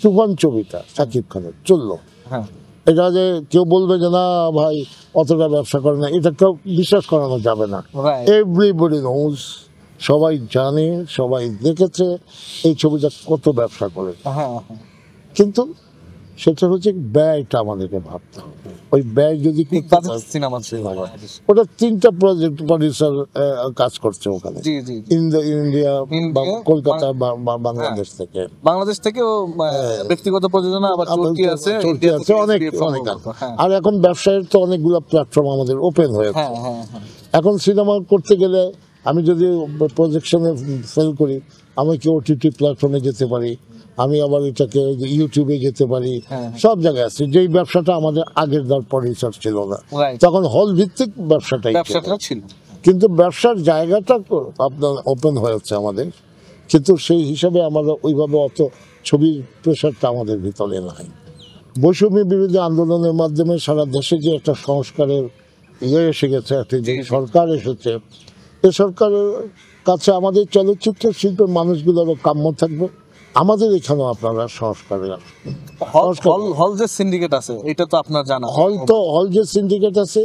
তুফান ছবিটা শাকিব খানের চললো, হ্যাঁ এটা যে কেউ বলবে যে না ভাই অতটা ব্যবসা করে না, এটা কেউ বিশ্বাস করানো যাবে না। রাইট এভরিবডি নোজ, সবাই জানে, সবাই দেখেছে এই ছবিটা কত ব্যবসা করে। হ্যাঁ হ্যাঁ কিন্তু সেটা হচ্ছে ব্যয়টা আমাদেরকে ভাবতে হবে। ওই ব্যয় যদি করতে পারি- সিনেমা ওটা 3টা প্রজেক্ট প্রডিউসার কাজ করছে ওখানে, জি জি ইন্ডিয়া বা ইন্ডিয়া, কলকাতা বা বাংলাদেশ থেকে। বাংলাদেশ থেকেও ব্যক্তিগত প্রযোজনা আবার তুর্কি আছে, তুর্কি ইন্ডিয়া আছে, থেকে অনেক SPF অনেক সম্ভবত, আছে। হ্যাঁ আর এখন ব্যবসায়ের তো অনেকগুলো প্ল্যাটফর্ম আমাদের ওপেন হয়েছে। হ্যাঁ হ্যাঁ হ্যাঁ এখন সিনেমা করতে গেলে আমি যদি প্রজেকশনে ফেল করি, আমি কি ওটিটি প্ল্যাটফর্মে যেতে পারি, আমি আবার এটাকে ইউটিউবে যেতে পারি, হ্যাঁ। সব জায়গায় আছে। যেই ব্যবসাটা আমাদের আগের দর প্রডিউসার ছিল না, Right. তখন হল ভিত্তিক ব্যবসাটাই ছিল। ব্যবসাটা ছিল কিন্তু ব্যবসার জায়গাটা তো আপনার ওপেন হয়েছে আমাদের, কিন্তু সেই হিসাবে আমরা ওইভাবে অত ছবির প্রেশারটা আমাদের ভিতরে নাই। বৈষম্য বিরোধী আন্দোলনের মাধ্যমে সারা দেশে যে একটা সংস্কারের এসে গেছে, একটা যে সরকার এসেছে, এ সরকারের কাছে আমাদের চলচ্চিত্র শিল্পের মানুষগুলোরও কাম্য থাকবে। আমাদের এখানেও আপনারা সংস্কারে আসবেন। হল যে সিন্ডিকেট আছে এটা তো আপনার জানা। হল যে সিন্ডিকেট আছে,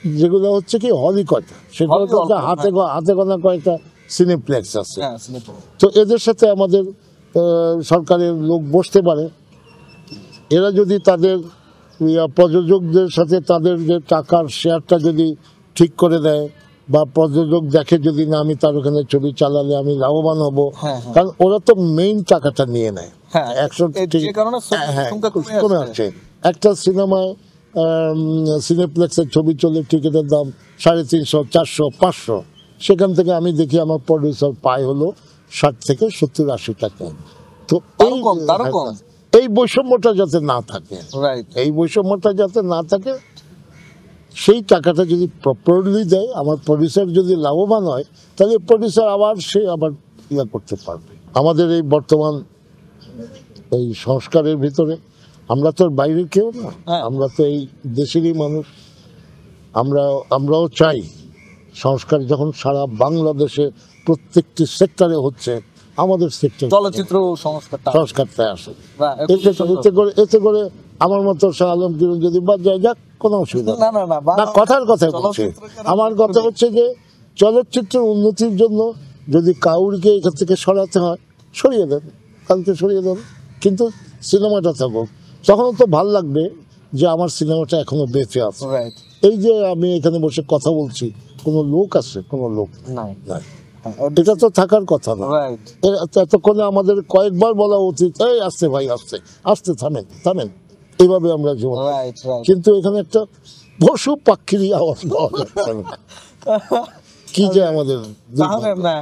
যেগুলো হচ্ছে কি হলই কয়টা, সেগুলো হলই অল্প, হাতে গোনা কয়েকটা সিনেপ্লেক্স আছে। হ্যাঁ সিনেমা তো এদের সাথে আমাদের সরকারের লোক বসতে পারে। এরা যদি তাদের প্রযোজকদের সাথে তাদের যে টাকার শেয়ারটা যদি ঠিক করে দেয়, বা প্রযোজক দেখে যদি না আমি তার ওখানে ছবি চালালে আমি লাভবান হব, হ্যাঁ, হ্যাঁ। কারণ ওরা তো মেইন টাকাটা নিয়ে নেয়। হ্যাঁ 100 যে কারণে সংখ্যা কমে আসছে। একটা সিনেমায় সিনেপ্লেক্সের ছবি চলে টিকিটের দাম 350, 400, 500, সেখান থেকে আমি দেখি আমার প্রডিউসার পায় হলো 60 থেকে 70, 80 টাকা। তো তারও কম। এই বৈষম্যটা যাতে না থাকে, রাইট এই বৈষম্যটা যাতে না থাকে, সেই টাকাটা যদি প্রপারলি দেয়, আমার প্রডিউসার যদি লাভবান হয়, তাহলে প্রডিউসার সে আবার ইয়া করতে পারবে। আমাদের এই বর্তমান এই সংস্কারের ভিতরে আমরা তো আর বাইরের কেউ না, হ্যাঁ। আমরা তো এই দেশেরই মানুষ। আমরাও চাই সংস্কার যখন সারা বাংলাদেশে প্রত্যেকটি সেক্টরে হচ্ছে, আমাদের সেক্টর চলচ্চিত্র সংস্কারটা আসে। এতে করে আমার মতো শাহ আলমগীর যদি বাদ যায়, যাক, কোনো অসুবিধা নেই। না, কথার কথাই বলছে। আমার কথা হচ্ছে যে চলচ্চিত্রের উন্নতির জন্য যদি কাউকে এখান থেকে সরাতে হয়, সরিয়ে দেন, কালকে সরিয়ে দেন, কিন্তু সিনেমাটা থাকুক। তখন তো ভাল লাগবে যে আমার সিনেমাটা এখনো বেঁচে আছে। রাইট এই যে আমি এখানে বসে কথা বলছি, কোনো লোক আছে? কোনো লোক নাই নাই। এটা তো থাকার কথা না। রাইট এতক্ষণে আমাদের কয়েকবার বলা উচিত, এই আসছে ভাই, আসছে, আসতে, থামেন থামেন, এইভাবে আমরা জীবন। রাইট রাইট কিন্তু এখানে একটা পশু পাখিরই আওয়াজ পাওয়া যাচ্ছে না। কি যে আমাদের দুর্ভাগ্য। না